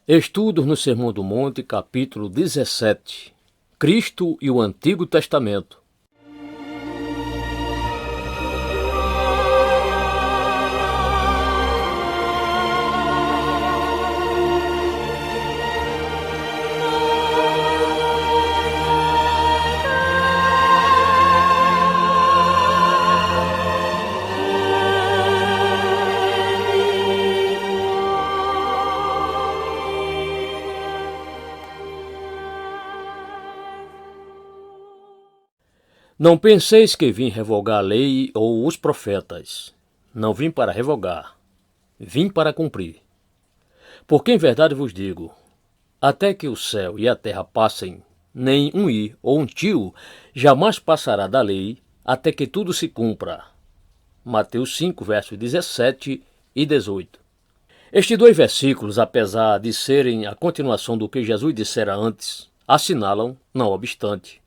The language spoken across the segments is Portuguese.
Estudos no Sermão do Monte, capítulo 17. Cristo e o Antigo Testamento. Não penseis que vim revogar a lei ou os profetas. Não vim para revogar, vim para cumprir. Porque em verdade vos digo, até que o céu e a terra passem, nem um i ou um tio jamais passará da lei, até que tudo se cumpra. Mateus 5, versos 17 e 18. Estes dois versículos, apesar de serem a continuação do que Jesus dissera antes, assinalam, não obstante,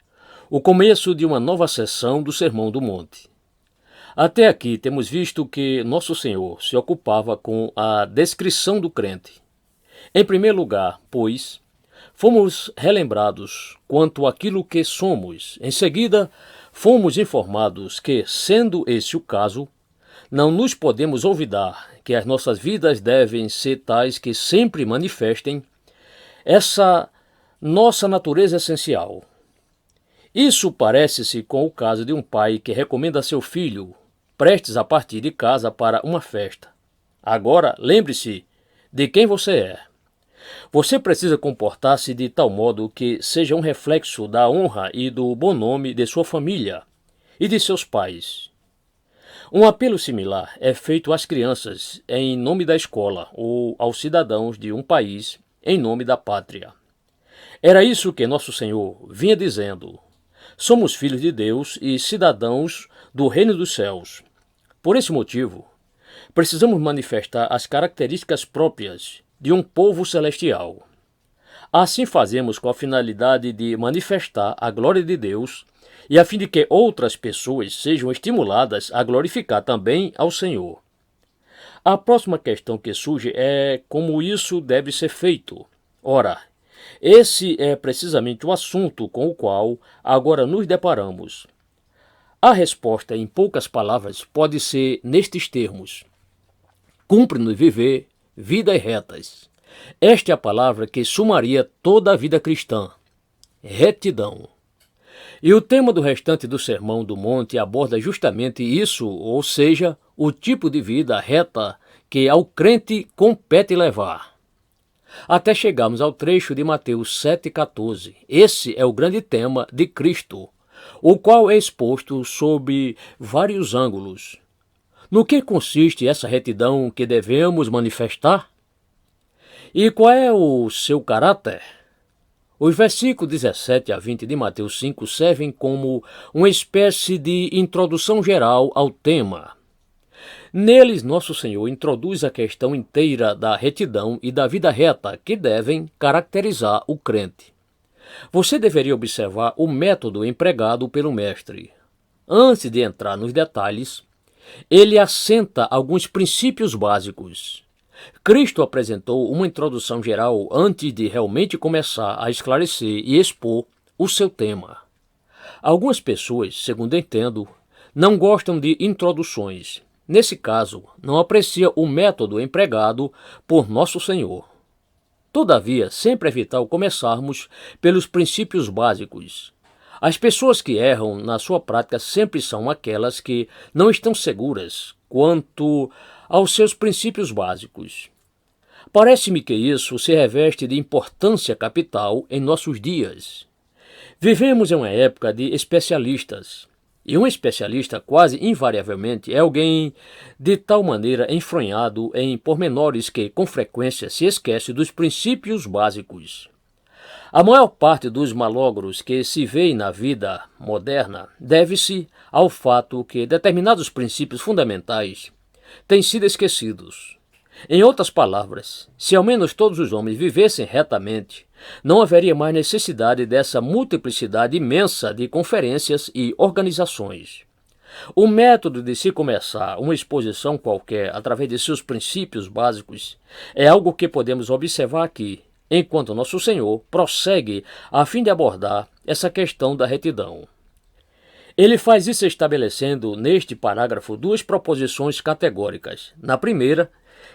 o começo de uma nova sessão do Sermão do Monte. Até aqui temos visto que Nosso Senhor se ocupava com a descrição do crente. Em primeiro lugar, pois, fomos relembrados quanto àquilo que somos. Em seguida, fomos informados que, sendo esse o caso, não nos podemos olvidar que as nossas vidas devem ser tais que sempre manifestem essa nossa natureza essencial. Isso parece-se com o caso de um pai que recomenda a seu filho, prestes a partir de casa para uma festa. Agora, lembre-se de quem você é. Você precisa comportar-se de tal modo que seja um reflexo da honra e do bom nome de sua família e de seus pais. Um apelo similar é feito às crianças em nome da escola ou aos cidadãos de um país em nome da pátria. Era isso que Nosso Senhor vinha dizendo. Somos filhos de Deus e cidadãos do reino dos céus. Por esse motivo, precisamos manifestar as características próprias de um povo celestial. Assim fazemos com a finalidade de manifestar a glória de Deus e a fim de que outras pessoas sejam estimuladas a glorificar também ao Senhor. A próxima questão que surge é como isso deve ser feito. Ora, esse é precisamente o assunto com o qual agora nos deparamos. A resposta, em poucas palavras, pode ser nestes termos: cumpre-nos viver vidas retas. Esta é a palavra que sumaria toda a vida cristã: retidão. E o tema do restante do Sermão do Monte aborda justamente isso, ou seja, o tipo de vida reta que ao crente compete levar. Até chegarmos ao trecho de Mateus 7,14. Esse é o grande tema de Cristo, o qual é exposto sob vários ângulos. No que consiste essa retidão que devemos manifestar? E qual é o seu caráter? Os versículos 17 a 20 de Mateus 5 servem como uma espécie de introdução geral ao tema. Neles, Nosso Senhor introduz a questão inteira da retidão e da vida reta que devem caracterizar o crente. Você deveria observar o método empregado pelo Mestre. Antes de entrar nos detalhes, ele assenta alguns princípios básicos. Cristo apresentou uma introdução geral antes de realmente começar a esclarecer e expor o seu tema. Algumas pessoas, segundo entendo, não gostam de introduções. Nesse caso, não aprecia o método empregado por Nosso Senhor. Todavia, sempre é vital começarmos pelos princípios básicos. As pessoas que erram na sua prática sempre são aquelas que não estão seguras quanto aos seus princípios básicos. Parece-me que isso se reveste de importância capital em nossos dias. Vivemos em uma época de especialistas. E um especialista, quase invariavelmente, é alguém de tal maneira enfronhado em pormenores que, com frequência, se esquece dos princípios básicos. A maior parte dos malogros que se vêem na vida moderna deve-se ao fato que determinados princípios fundamentais têm sido esquecidos. Em outras palavras, se ao menos todos os homens vivessem retamente, não haveria mais necessidade dessa multiplicidade imensa de conferências e organizações. O método de se começar uma exposição qualquer através de seus princípios básicos é algo que podemos observar aqui, enquanto nosso Senhor prossegue a fim de abordar essa questão da retidão. Ele faz isso estabelecendo neste parágrafo duas proposições categóricas. Na primeira,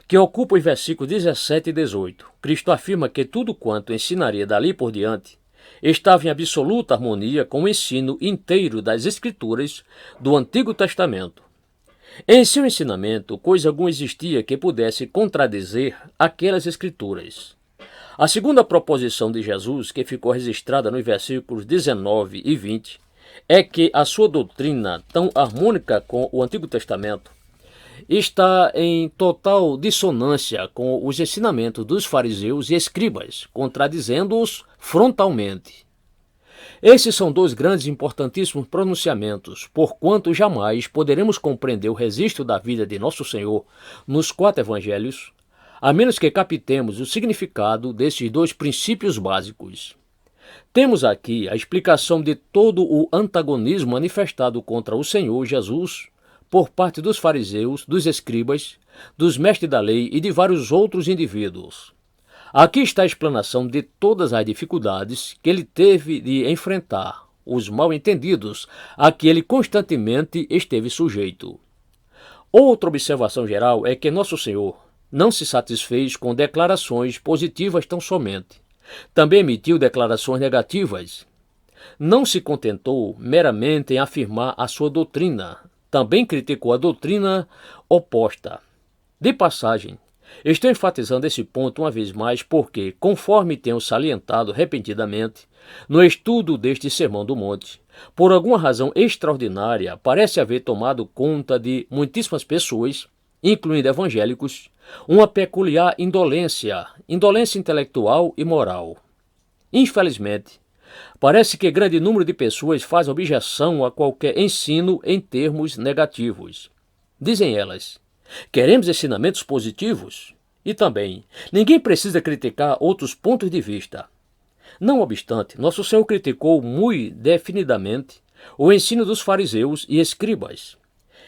que ocupa os versículos 17 e 18, Cristo afirma que tudo quanto ensinaria dali por diante estava em absoluta harmonia com o ensino inteiro das Escrituras do Antigo Testamento. Em seu ensinamento, coisa alguma existia que pudesse contradizer aquelas Escrituras. A segunda proposição de Jesus, que ficou registrada nos versículos 19 e 20, é que a sua doutrina, tão harmônica com o Antigo Testamento, está em total dissonância com os ensinamentos dos fariseus e escribas, contradizendo-os frontalmente. Esses são dois grandes e importantíssimos pronunciamentos, porquanto jamais poderemos compreender o registro da vida de Nosso Senhor nos 4 evangelhos, a menos que captemos o significado desses dois princípios básicos. Temos aqui a explicação de todo o antagonismo manifestado contra o Senhor Jesus por parte dos fariseus, dos escribas, dos mestres da lei e de vários outros indivíduos. Aqui está a explanação de todas as dificuldades que ele teve de enfrentar, os mal-entendidos a que ele constantemente esteve sujeito. Outra observação geral é que Nosso Senhor não se satisfez com declarações positivas tão somente. Também emitiu declarações negativas. Não se contentou meramente em afirmar a sua doutrina, também criticou a doutrina oposta. De passagem, estou enfatizando esse ponto uma vez mais porque, conforme tenho salientado repetidamente, no estudo deste Sermão do Monte, por alguma razão extraordinária, parece haver tomado conta de muitíssimas pessoas, incluindo evangélicos, uma peculiar indolência intelectual e moral. Infelizmente, parece que grande número de pessoas faz objeção a qualquer ensino em termos negativos. Dizem elas, queremos ensinamentos positivos? E também, ninguém precisa criticar outros pontos de vista. Não obstante, Nosso Senhor criticou muito definidamente o ensino dos fariseus e escribas.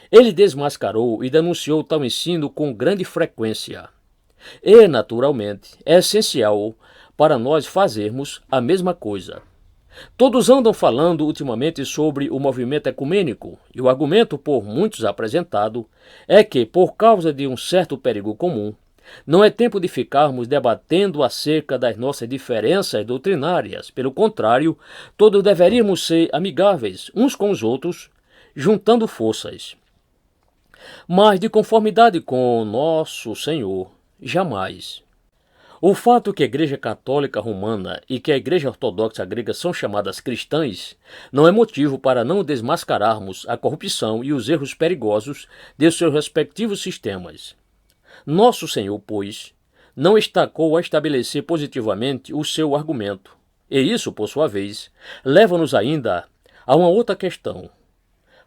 Ele desmascarou e denunciou tal ensino com grande frequência. E, naturalmente, é essencial para nós fazermos a mesma coisa. Todos andam falando ultimamente sobre o movimento ecumênico, e o argumento por muitos apresentado é que, por causa de um certo perigo comum, não é tempo de ficarmos debatendo acerca das nossas diferenças doutrinárias. Pelo contrário, todos deveríamos ser amigáveis uns com os outros, juntando forças. Mas, de conformidade com Nosso Senhor, jamais. O fato que a Igreja Católica Romana e que a Igreja Ortodoxa Grega são chamadas cristãs não é motivo para não desmascararmos a corrupção e os erros perigosos de seus respectivos sistemas. Nosso Senhor, pois, não estacou a estabelecer positivamente o seu argumento, e isso, por sua vez, leva-nos ainda a uma outra questão.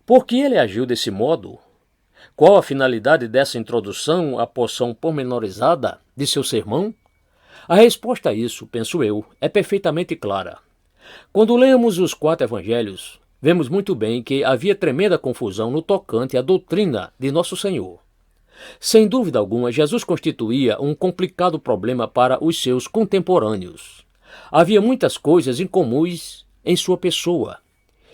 Por que ele agiu desse modo? Qual a finalidade dessa introdução à porção pormenorizada de seu sermão? A resposta a isso, penso eu, é perfeitamente clara. Quando lemos os 4 evangelhos, vemos muito bem que havia tremenda confusão no tocante à doutrina de Nosso Senhor. Sem dúvida alguma, Jesus constituía um complicado problema para os seus contemporâneos. Havia muitas coisas incomuns em sua pessoa.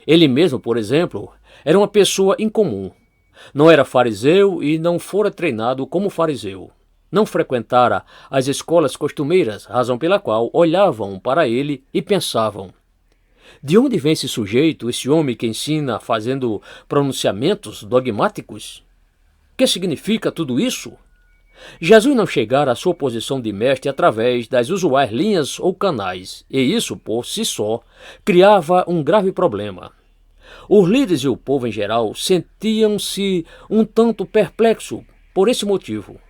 Ele mesmo, por exemplo, era uma pessoa incomum. Não era fariseu e não fora treinado como fariseu. Não frequentara as escolas costumeiras, razão pela qual olhavam para ele e pensavam: de onde vem esse sujeito, esse homem que ensina fazendo pronunciamentos dogmáticos? Que significa tudo isso? Jesus não chegara à sua posição de mestre através das usuais linhas ou canais, e isso, por si só, criava um grave problema. Os líderes e o povo em geral sentiam-se um tanto perplexos por esse motivo.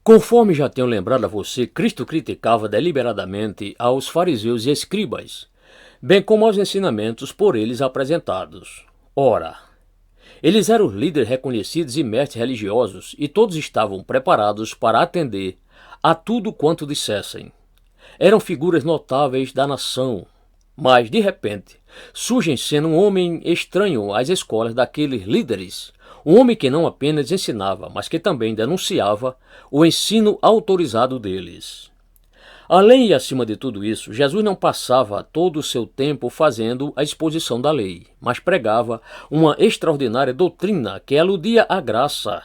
Conforme já tenho lembrado a você, Cristo criticava deliberadamente aos fariseus e escribas, bem como aos ensinamentos por eles apresentados. Ora, eles eram os líderes reconhecidos e mestres religiosos e todos estavam preparados para atender a tudo quanto dissessem. Eram figuras notáveis da nação, mas, de repente, surge em cena um homem estranho às escolas daqueles líderes, um homem que não apenas ensinava, mas que também denunciava o ensino autorizado deles. Além e acima de tudo isso, Jesus não passava todo o seu tempo fazendo a exposição da lei, mas pregava uma extraordinária doutrina que aludia à graça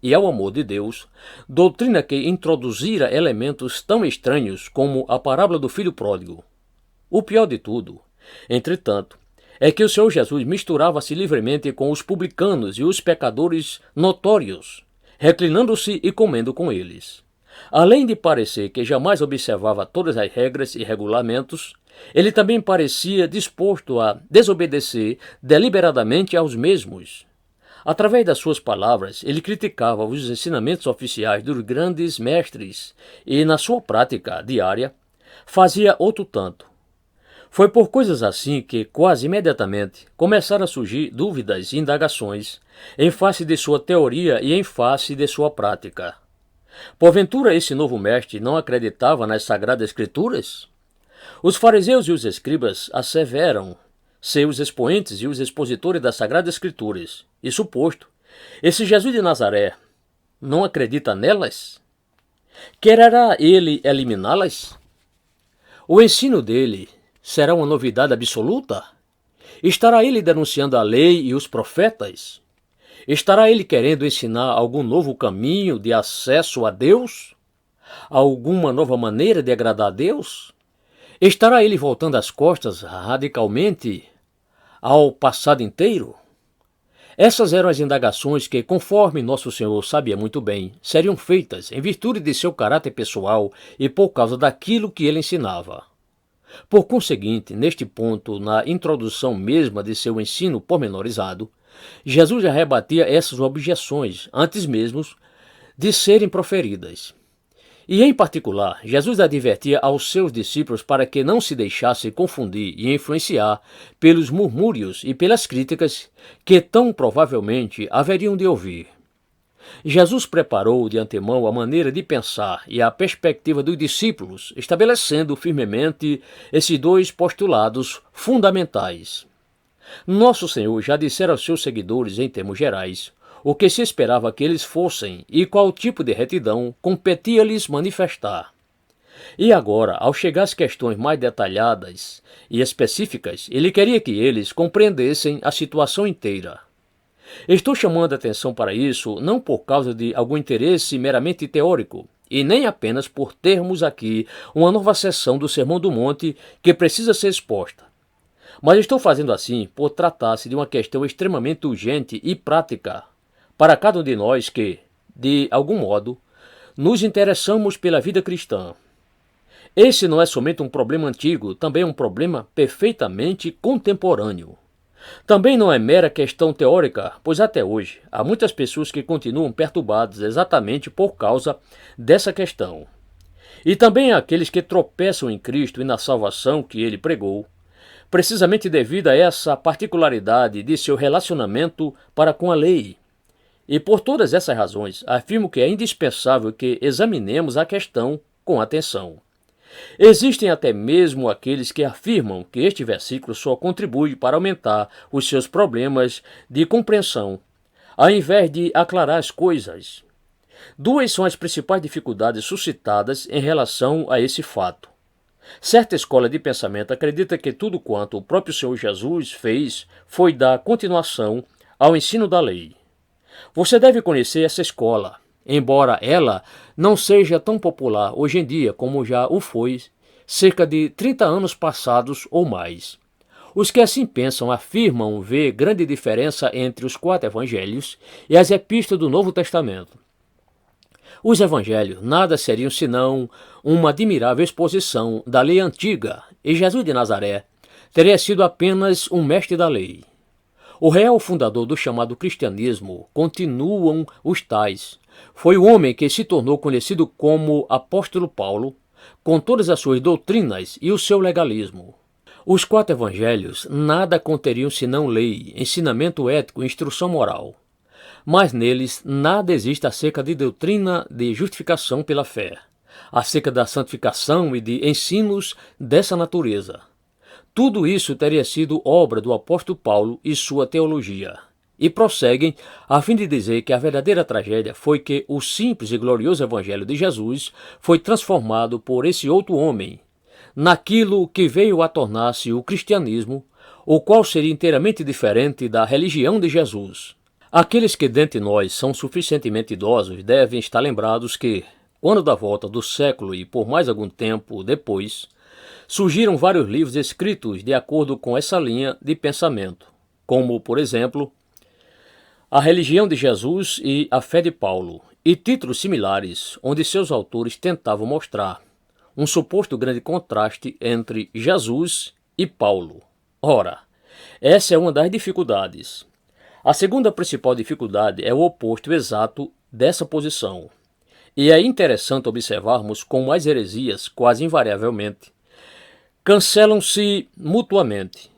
e ao amor de Deus, doutrina que introduzira elementos tão estranhos como a parábola do filho pródigo. O pior de tudo, entretanto, é que o Senhor Jesus misturava-se livremente com os publicanos e os pecadores notórios, reclinando-se e comendo com eles. Além de parecer que jamais observava todas as regras e regulamentos, ele também parecia disposto a desobedecer deliberadamente aos mesmos. Através das suas palavras, ele criticava os ensinamentos oficiais dos grandes mestres e, na sua prática diária, fazia outro tanto. Foi por coisas assim que, quase imediatamente, começaram a surgir dúvidas e indagações em face de sua teoria e em face de sua prática. Porventura esse novo mestre não acreditava nas Sagradas Escrituras? Os fariseus e os escribas asseveram ser os expoentes e os expositores das Sagradas Escrituras. E suposto, esse Jesus de Nazaré não acredita nelas? Quererá ele eliminá-las? O ensino dele será uma novidade absoluta? Estará ele denunciando a lei e os profetas? Estará ele querendo ensinar algum novo caminho de acesso a Deus? Alguma nova maneira de agradar a Deus? Estará ele voltando as costas radicalmente ao passado inteiro? Essas eram as indagações que, conforme nosso Senhor sabia muito bem, seriam feitas em virtude de seu caráter pessoal e por causa daquilo que ele ensinava. Por conseguinte, neste ponto, na introdução mesma de seu ensino pormenorizado, Jesus já rebatia essas objeções antes mesmo de serem proferidas. E, em particular, Jesus advertia aos seus discípulos para que não se deixassem confundir e influenciar pelos murmúrios e pelas críticas que tão provavelmente haveriam de ouvir. Jesus preparou de antemão a maneira de pensar e a perspectiva dos discípulos, estabelecendo firmemente esses dois postulados fundamentais. Nosso Senhor já dissera aos seus seguidores, em termos gerais, o que se esperava que eles fossem e qual tipo de retidão competia-lhes manifestar. E agora, ao chegar às questões mais detalhadas e específicas, ele queria que eles compreendessem a situação inteira. Estou chamando a atenção para isso não por causa de algum interesse meramente teórico, e nem apenas por termos aqui uma nova seção do Sermão do Monte que precisa ser exposta. Mas estou fazendo assim por tratar-se de uma questão extremamente urgente e prática para cada um de nós que, de algum modo, nos interessamos pela vida cristã. Esse não é somente um problema antigo, também é um problema perfeitamente contemporâneo. Também não é mera questão teórica, pois até hoje há muitas pessoas que continuam perturbadas exatamente por causa dessa questão. E também há aqueles que tropeçam em Cristo e na salvação que ele pregou, precisamente devido a essa particularidade de seu relacionamento para com a lei. E por todas essas razões, afirmo que é indispensável que examinemos a questão com atenção. Existem até mesmo aqueles que afirmam que este versículo só contribui para aumentar os seus problemas de compreensão, ao invés de aclarar as coisas. Duas são as principais dificuldades suscitadas em relação a esse fato. Certa escola de pensamento acredita que tudo quanto o próprio Senhor Jesus fez foi dar continuação ao ensino da lei. Você deve conhecer essa escola, embora ela não seja tão popular hoje em dia como já o foi cerca de 30 anos passados ou mais. Os que assim pensam afirmam ver grande diferença entre os 4 evangelhos e as epístolas do Novo Testamento. Os evangelhos nada seriam senão uma admirável exposição da lei antiga, e Jesus de Nazaré teria sido apenas um mestre da lei. O real fundador do chamado cristianismo continuam os tais. Foi o homem que se tornou conhecido como apóstolo Paulo, com todas as suas doutrinas e o seu legalismo. Os 4 evangelhos nada conteriam senão lei, ensinamento ético e instrução moral. Mas neles nada existe acerca de doutrina de justificação pela fé, acerca da santificação e de ensinos dessa natureza. Tudo isso teria sido obra do apóstolo Paulo e sua teologia. e prosseguem a fim de dizer que a verdadeira tragédia foi que o simples e glorioso Evangelho de Jesus foi transformado por esse outro homem naquilo que veio a tornar-se o cristianismo, o qual seria inteiramente diferente da religião de Jesus. Aqueles que dentre nós são suficientemente idosos devem estar lembrados que, quando da volta do século e por mais algum tempo depois, surgiram vários livros escritos de acordo com essa linha de pensamento, como, por exemplo, A Religião de Jesus e a Fé de Paulo, e títulos similares, onde seus autores tentavam mostrar um suposto grande contraste entre Jesus e Paulo. Ora, essa é uma das dificuldades. A segunda principal dificuldade é o oposto exato dessa posição. E é interessante observarmos como as heresias, quase invariavelmente, cancelam-se mutuamente.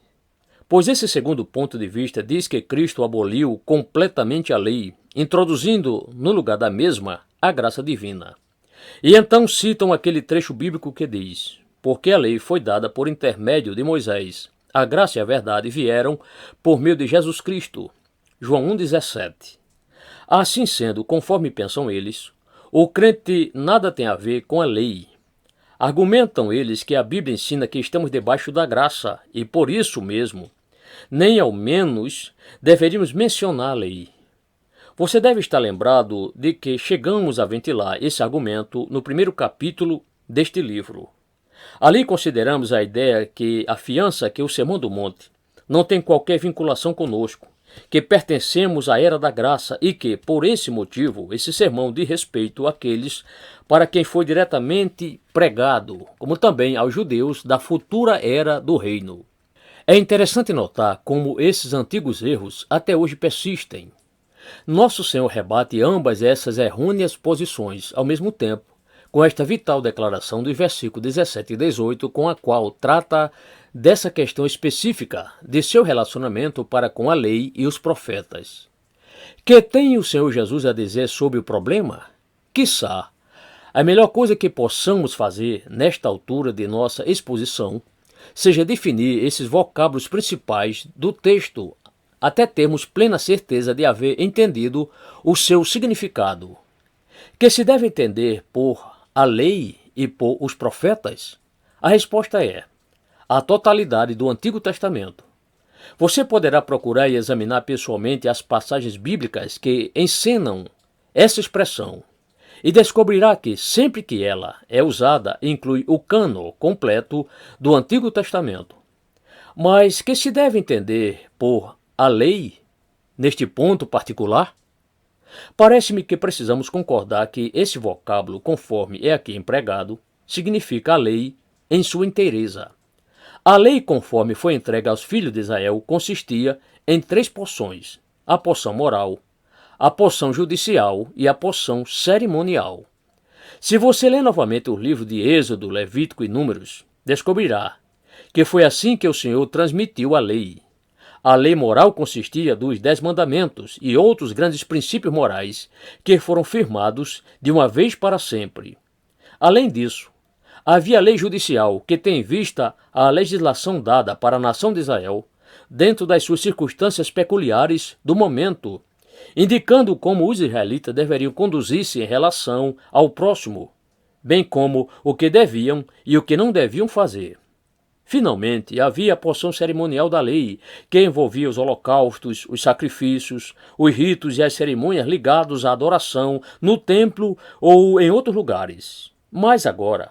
Pois esse segundo ponto de vista diz que Cristo aboliu completamente a lei, introduzindo no lugar da mesma a graça divina. E então citam aquele trecho bíblico que diz: porque a lei foi dada por intermédio de Moisés, a graça e a verdade vieram por meio de Jesus Cristo. João 1,17. Assim sendo, conforme pensam eles, o crente nada tem a ver com a lei. Argumentam eles que a Bíblia ensina que estamos debaixo da graça e por isso mesmo, nem ao menos deveríamos mencionar a lei. Você deve estar lembrado de que chegamos a ventilar esse argumento no primeiro capítulo deste livro. Ali consideramos a ideia que afiança que o Sermão do Monte não tem qualquer vinculação conosco, que pertencemos à era da graça e que, por esse motivo, esse sermão diz respeito àqueles para quem foi diretamente pregado, como também aos judeus da futura era do reino. É interessante notar como esses antigos erros até hoje persistem. Nosso Senhor rebate ambas essas errôneas posições ao mesmo tempo, com esta vital declaração dos versículos 17 e 18, com a qual trata dessa questão específica de seu relacionamento para com a lei e os profetas. Que tem o Senhor Jesus a dizer sobre o problema? Quiçá, a melhor coisa que possamos fazer nesta altura de nossa exposição seja definir esses vocábulos principais do texto até termos plena certeza de haver entendido o seu significado. Que se deve entender por a lei e por os profetas? A resposta é a totalidade do Antigo Testamento. Você poderá procurar e examinar pessoalmente as passagens bíblicas que ensinam essa expressão e descobrirá que sempre que ela é usada inclui o cânon completo do Antigo Testamento. Mas que se deve entender por a lei neste ponto particular? Parece-me que precisamos concordar que esse vocábulo, conforme é aqui empregado, significa a lei em sua inteireza. A lei, conforme foi entregue aos filhos de Israel, consistia em 3 porções: a porção moral, a porção judicial e a porção cerimonial. Se você ler novamente o livro de Êxodo, Levítico e Números, descobrirá que foi assim que o Senhor transmitiu a lei. A lei moral consistia dos 10 mandamentos e outros grandes princípios morais que foram firmados de uma vez para sempre. Além disso, havia a lei judicial, que tem em vista a legislação dada para a nação de Israel, dentro das suas circunstâncias peculiares do momento, indicando como os israelitas deveriam conduzir-se em relação ao próximo, bem como o que deviam e o que não deviam fazer. Finalmente, havia a porção cerimonial da lei, que envolvia os holocaustos, os sacrifícios, os ritos e as cerimônias ligados à adoração no templo ou em outros lugares. Mas agora,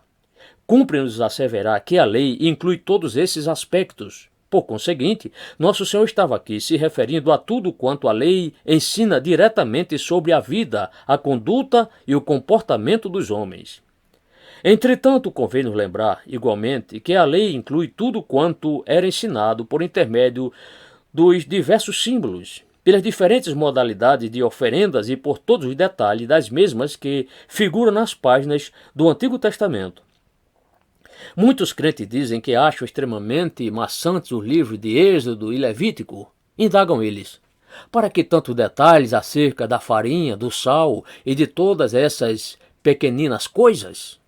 cumpre-nos asseverar que a lei inclui todos esses aspectos. Por conseguinte, nosso Senhor estava aqui se referindo a tudo quanto a lei ensina diretamente sobre a vida, a conduta e o comportamento dos homens. Entretanto, convém nos lembrar, igualmente, que a lei inclui tudo quanto era ensinado por intermédio dos diversos símbolos, pelas diferentes modalidades de oferendas e por todos os detalhes das mesmas que figuram nas páginas do Antigo Testamento. Muitos crentes dizem que acham extremamente maçantes os livros de Êxodo e Levítico. Indagam eles: para que tantos detalhes acerca da farinha, do sal e de todas essas pequeninas coisas?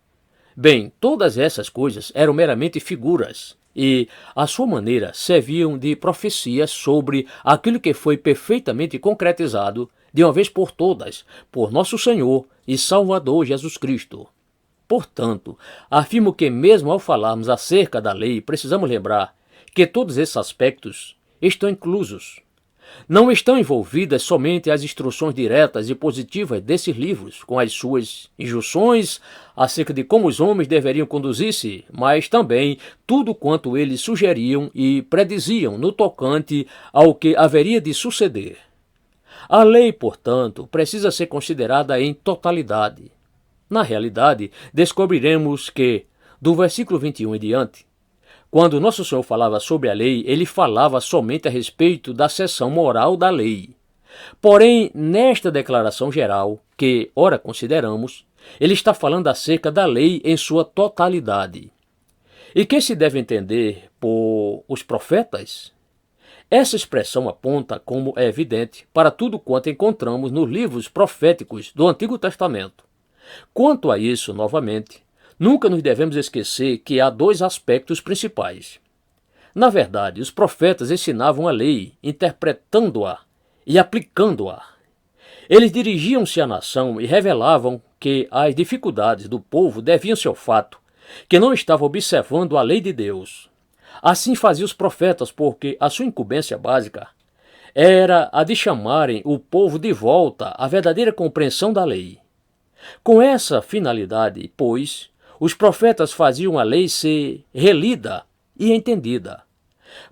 Bem, todas essas coisas eram meramente figuras, e, à sua maneira, serviam de profecias sobre aquilo que foi perfeitamente concretizado, de uma vez por todas, por nosso Senhor e Salvador Jesus Cristo. Portanto, afirmo que mesmo ao falarmos acerca da lei, precisamos lembrar que todos esses aspectos estão inclusos. Não estão envolvidas somente as instruções diretas e positivas desses livros, com as suas injunções acerca de como os homens deveriam conduzir-se, mas também tudo quanto eles sugeriam e prediziam no tocante ao que haveria de suceder. A lei, portanto, precisa ser considerada em totalidade. Na realidade, descobriremos que, do versículo 21 em diante, quando Nosso Senhor falava sobre a lei, ele falava somente a respeito da seção moral da lei. Porém, nesta declaração geral, que ora consideramos, ele está falando acerca da lei em sua totalidade. E que se deve entender por os profetas? Essa expressão aponta, como é evidente, para tudo quanto encontramos nos livros proféticos do Antigo Testamento. Quanto a isso, novamente, nunca nos devemos esquecer que há dois aspectos principais. Na verdade, os profetas ensinavam a lei, interpretando-a e aplicando-a. Eles dirigiam-se à nação e revelavam que as dificuldades do povo deviam-se ao fato que não estava observando a lei de Deus. Assim faziam os profetas, porque a sua incumbência básica era a de chamarem o povo de volta à verdadeira compreensão da lei. Com essa finalidade, pois, os profetas faziam a lei ser relida e entendida.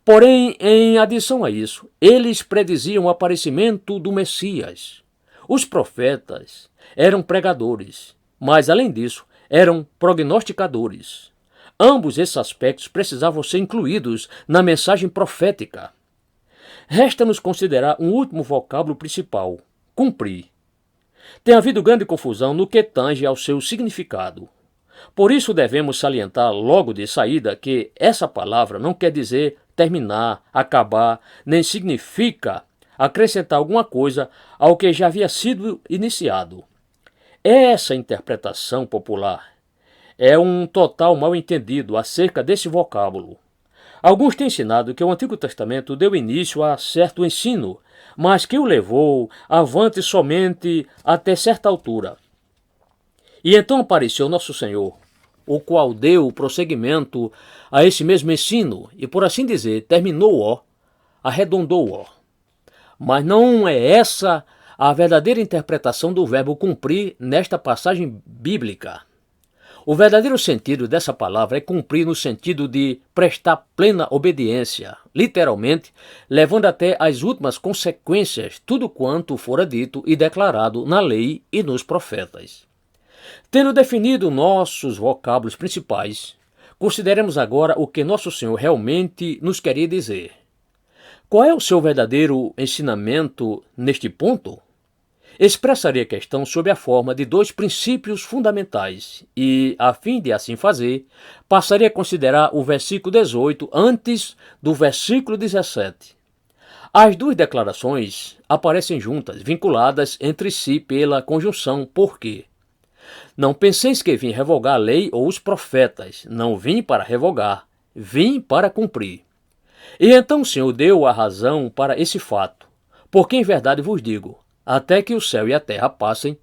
Porém, em adição a isso, eles prediziam o aparecimento do Messias. Os profetas eram pregadores, mas, além disso, eram prognosticadores. Ambos esses aspectos precisavam ser incluídos na mensagem profética. Resta-nos considerar um último vocábulo principal: cumprir. Tem havido grande confusão no que tange ao seu significado. Por isso devemos salientar logo de saída que essa palavra não quer dizer terminar, acabar, nem significa acrescentar alguma coisa ao que já havia sido iniciado. Essa interpretação popular é um total mal-entendido acerca desse vocábulo. Alguns têm ensinado que o Antigo Testamento deu início a certo ensino, mas que o levou avante somente até certa altura. E então apareceu Nosso Senhor, o qual deu prosseguimento a esse mesmo ensino e, por assim dizer, terminou-o, arredondou-o. Mas não é essa a verdadeira interpretação do verbo cumprir nesta passagem bíblica. O verdadeiro sentido dessa palavra é cumprir no sentido de prestar plena obediência, literalmente, levando até as últimas consequências tudo quanto fora dito e declarado na lei e nos profetas. Tendo definido nossos vocábulos principais, consideremos agora o que Nosso Senhor realmente nos queria dizer. Qual é o seu verdadeiro ensinamento neste ponto? Expressaria a questão sob a forma de dois princípios fundamentais e, a fim de assim fazer, passaria a considerar o versículo 18 antes do versículo 17. As duas declarações aparecem juntas, vinculadas entre si pela conjunção porque. Não penseis que vim revogar a lei ou os profetas, não vim para revogar, vim para cumprir. E então o Senhor deu a razão para esse fato, porque em verdade vos digo, até que o céu e a terra passem,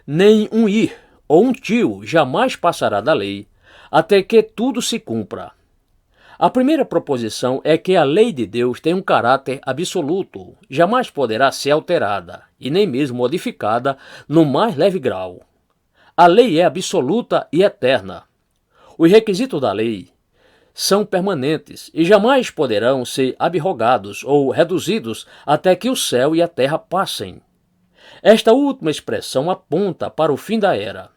nem um ir ou um tio jamais passará da lei, até que tudo se cumpra. A primeira proposição é que a lei de Deus tem um caráter absoluto, jamais poderá ser alterada, e nem mesmo modificada no mais leve grau. A lei é absoluta e eterna. Os requisitos da lei são permanentes e jamais poderão ser abrogados ou reduzidos até que o céu e a terra passem. Esta última expressão aponta para o fim da era.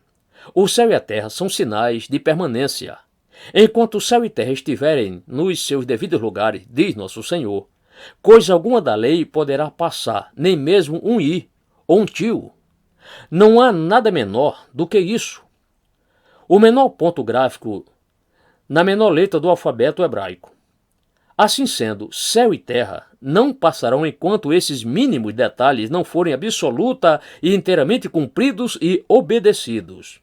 O céu e a terra são sinais de permanência. Enquanto o céu e terra estiverem nos seus devidos lugares, diz Nosso Senhor, coisa alguma da lei poderá passar, nem mesmo um i ou um tio. Não há nada menor do que isso. O menor ponto gráfico na menor letra do alfabeto hebraico. Assim sendo, céu e terra não passarão enquanto esses mínimos detalhes não forem absoluta e inteiramente cumpridos e obedecidos.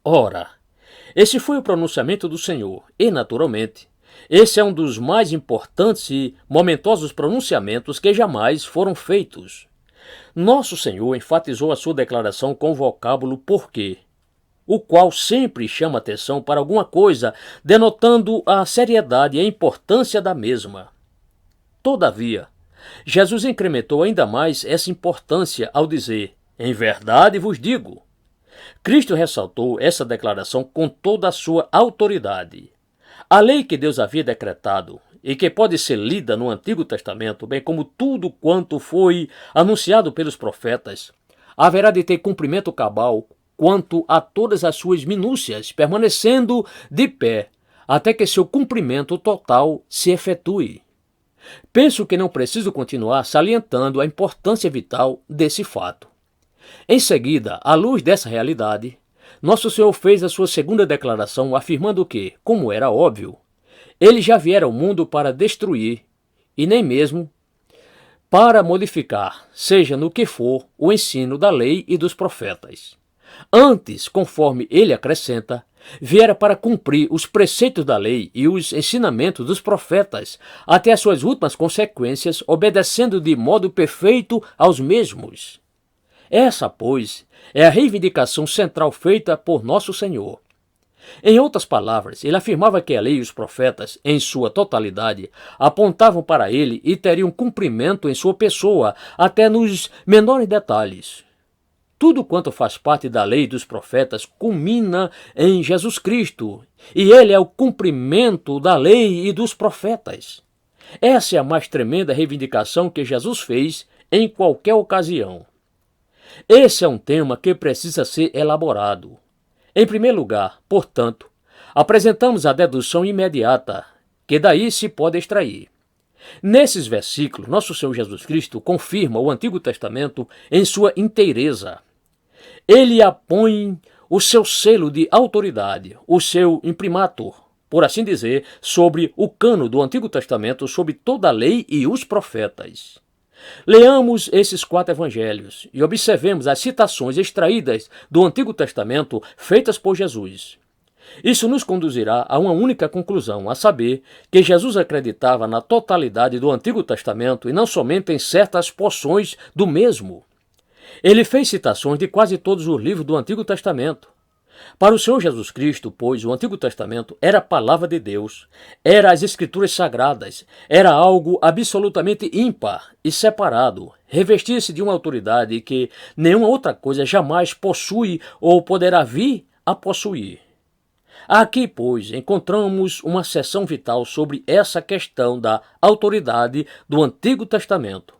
Ora, esse foi o pronunciamento do Senhor, e naturalmente, Esse é um dos mais importantes e momentosos pronunciamentos que jamais foram feitos. Nosso Senhor enfatizou a sua declaração com o vocábulo porque, o qual sempre chama atenção para alguma coisa, denotando a seriedade e a importância da mesma. Todavia, Jesus incrementou ainda mais essa importância ao dizer: em verdade vos digo. Cristo ressaltou essa declaração com toda a sua autoridade. A lei que Deus havia decretado e que pode ser lida no Antigo Testamento, bem como tudo quanto foi anunciado pelos profetas, haverá de ter cumprimento cabal quanto a todas as suas minúcias, permanecendo de pé até que seu cumprimento total se efetue. Penso que não preciso continuar salientando a importância vital desse fato. Em seguida, à luz dessa realidade, Nosso Senhor fez a sua segunda declaração afirmando que, como era óbvio, ele já viera ao mundo para destruir e nem mesmo para modificar, seja no que for, o ensino da lei e dos profetas. Antes, conforme ele acrescenta, viera para cumprir os preceitos da lei e os ensinamentos dos profetas até as suas últimas consequências, obedecendo de modo perfeito aos mesmos. Essa, pois, é a reivindicação central feita por Nosso Senhor. Em outras palavras, ele afirmava que a lei e os profetas, em sua totalidade, apontavam para ele e teriam cumprimento em sua pessoa, até nos menores detalhes. Tudo quanto faz parte da lei e dos profetas culmina em Jesus Cristo, e ele é o cumprimento da lei e dos profetas. Essa é a mais tremenda reivindicação que Jesus fez em qualquer ocasião. Esse é um tema que precisa ser elaborado. Em primeiro lugar, portanto, apresentamos a dedução imediata, que daí se pode extrair. Nesses versículos, Nosso Senhor Jesus Cristo confirma o Antigo Testamento em sua inteireza. Ele apõe o seu selo de autoridade, o seu imprimatur, por assim dizer, sobre o cano do Antigo Testamento, sobre toda a lei e os profetas. Leamos esses 4 evangelhos e observemos as citações extraídas do Antigo Testamento feitas por Jesus. Isso nos conduzirá a uma única conclusão, a saber, que Jesus acreditava na totalidade do Antigo Testamento e não somente em certas porções do mesmo. Ele fez citações de quase todos os livros do Antigo Testamento. Para o Senhor Jesus Cristo, pois, o Antigo Testamento era a palavra de Deus, era as Escrituras Sagradas, era algo absolutamente ímpar e separado, revestia-se de uma autoridade que nenhuma outra coisa jamais possui ou poderá vir a possuir. Aqui, pois, encontramos uma seção vital sobre essa questão da autoridade do Antigo Testamento.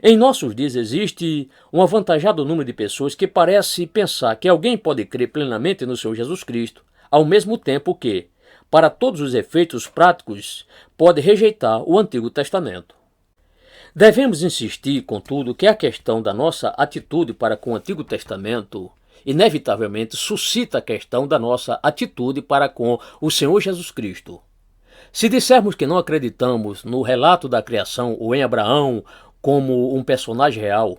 Em nossos dias existe um avantajado número de pessoas que parece pensar que alguém pode crer plenamente no Senhor Jesus Cristo, ao mesmo tempo que, para todos os efeitos práticos, pode rejeitar o Antigo Testamento. Devemos insistir, contudo, que a questão da nossa atitude para com o Antigo Testamento inevitavelmente suscita a questão da nossa atitude para com o Senhor Jesus Cristo. Se dissermos que não acreditamos no relato da criação ou em Abraão como um personagem real,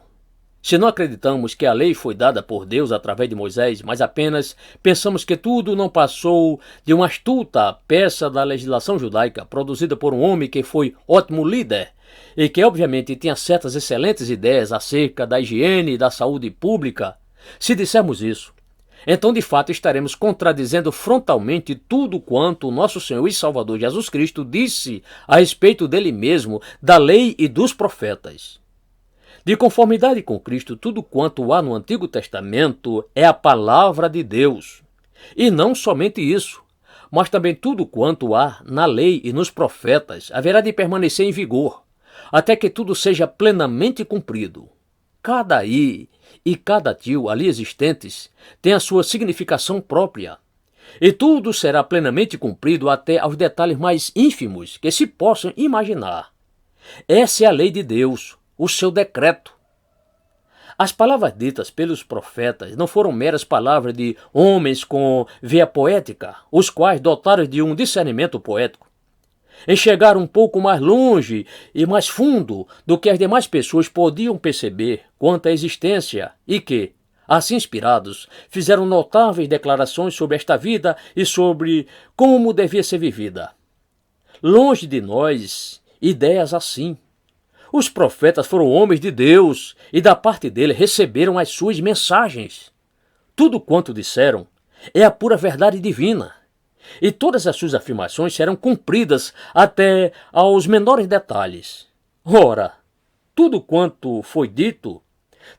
se não acreditamos que a lei foi dada por Deus através de Moisés, mas apenas pensamos que tudo não passou de uma astuta peça da legislação judaica produzida por um homem que foi ótimo líder e que obviamente tinha certas excelentes ideias acerca da higiene e da saúde pública, se dissermos isso, então de fato estaremos contradizendo frontalmente tudo quanto o nosso Senhor e Salvador Jesus Cristo disse a respeito dele mesmo, da lei e dos profetas. De conformidade com Cristo, tudo quanto há no Antigo Testamento é a palavra de Deus. E não somente isso, mas também tudo quanto há na lei e nos profetas haverá de permanecer em vigor, até que tudo seja plenamente cumprido. Cada i e cada tio ali existentes tem a sua significação própria. E tudo será plenamente cumprido até aos detalhes mais ínfimos que se possam imaginar. Essa é a lei de Deus, o seu decreto. As palavras ditas pelos profetas não foram meras palavras de homens com veia poética, os quais, dotados de um discernimento poético, enxergaram um pouco mais longe e mais fundo do que as demais pessoas podiam perceber quanto à existência e que, assim inspirados, fizeram notáveis declarações sobre esta vida e sobre como devia ser vivida. Longe de nós ideias assim. Os profetas foram homens de Deus e da parte dele receberam as suas mensagens. Tudo quanto disseram é a pura verdade divina. E todas as suas afirmações serão cumpridas até aos menores detalhes. Ora, tudo quanto foi dito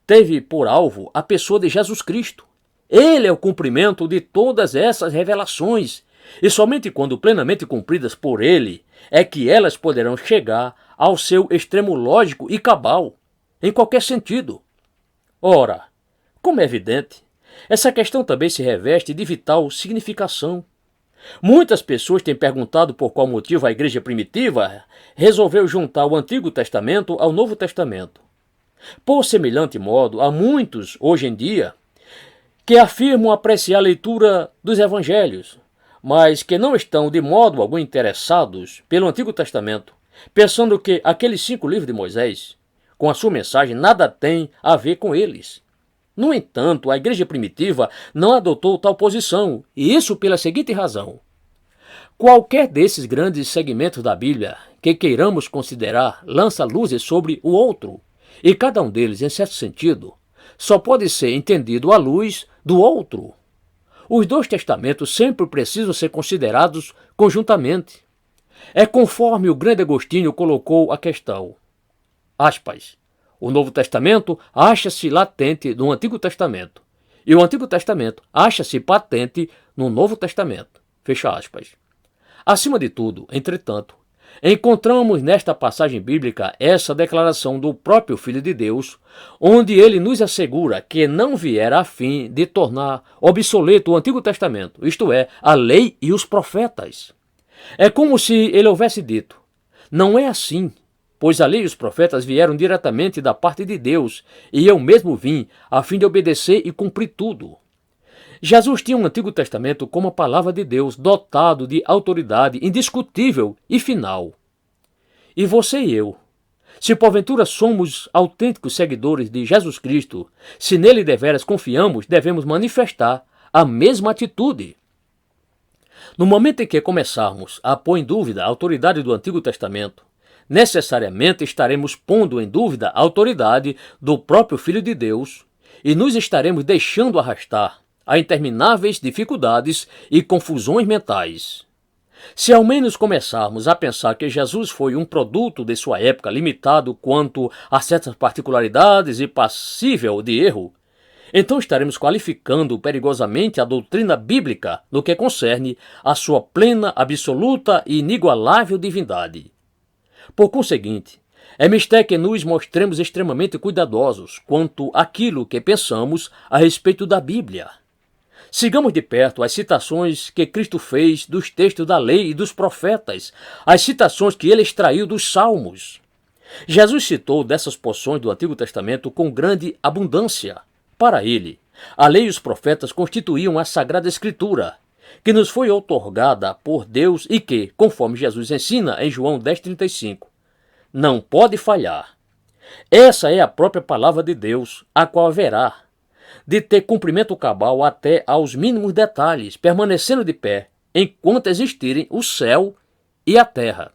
teve por alvo a pessoa de Jesus Cristo. Ele é o cumprimento de todas essas revelações, e somente quando plenamente cumpridas por ele é que elas poderão chegar ao seu extremo lógico e cabal, em qualquer sentido. Ora, como é evidente, essa questão também se reveste de vital significação. Muitas pessoas têm perguntado por qual motivo a igreja primitiva resolveu juntar o Antigo Testamento ao Novo Testamento. Por semelhante modo, há muitos, hoje em dia, que afirmam apreciar a leitura dos evangelhos, mas que não estão de modo algum interessados pelo Antigo Testamento, pensando que aqueles 5 livros de Moisés, com a sua mensagem, nada tem a ver com eles. No entanto, a igreja primitiva não adotou tal posição, e isso pela seguinte razão. Qualquer desses grandes segmentos da Bíblia que queiramos considerar lança luzes sobre o outro, e cada um deles, em certo sentido, só pode ser entendido à luz do outro. Os 2 testamentos sempre precisam ser considerados conjuntamente. É conforme o grande Agostinho colocou a questão. Aspas. O Novo Testamento acha-se latente no Antigo Testamento, e o Antigo Testamento acha-se patente no Novo Testamento. Fecha aspas. Acima de tudo, entretanto, encontramos nesta passagem bíblica essa declaração do próprio Filho de Deus, onde ele nos assegura que não viera a fim de tornar obsoleto o Antigo Testamento, isto é, a lei e os profetas. É como se ele houvesse dito, não é assim, pois a lei e os profetas vieram diretamente da parte de Deus, e eu mesmo vim a fim de obedecer e cumprir tudo. Jesus tinha um Antigo Testamento como a palavra de Deus, dotado de autoridade indiscutível e final. E você e eu, se porventura somos autênticos seguidores de Jesus Cristo, se nele deveras confiamos, devemos manifestar a mesma atitude. No momento em que começarmos a pôr em dúvida a autoridade do Antigo Testamento, necessariamente estaremos pondo em dúvida a autoridade do próprio Filho de Deus e nos estaremos deixando arrastar a intermináveis dificuldades e confusões mentais. Se ao menos começarmos a pensar que Jesus foi um produto de sua época limitado quanto a certas particularidades e passível de erro, então estaremos qualificando perigosamente a doutrina bíblica no que concerne a sua plena, absoluta e inigualável divindade. Por conseguinte, é mister que nos mostremos extremamente cuidadosos quanto àquilo que pensamos a respeito da Bíblia. Sigamos de perto as citações que Cristo fez dos textos da lei e dos profetas, as citações que ele extraiu dos salmos. Jesus citou dessas porções do Antigo Testamento com grande abundância. Para ele, a lei e os profetas constituíam a Sagrada Escritura, que nos foi outorgada por Deus e que, conforme Jesus ensina em João 10,35, não pode falhar. Essa é a própria palavra de Deus, a qual haverá de ter cumprimento cabal até aos mínimos detalhes, permanecendo de pé, enquanto existirem o céu e a terra.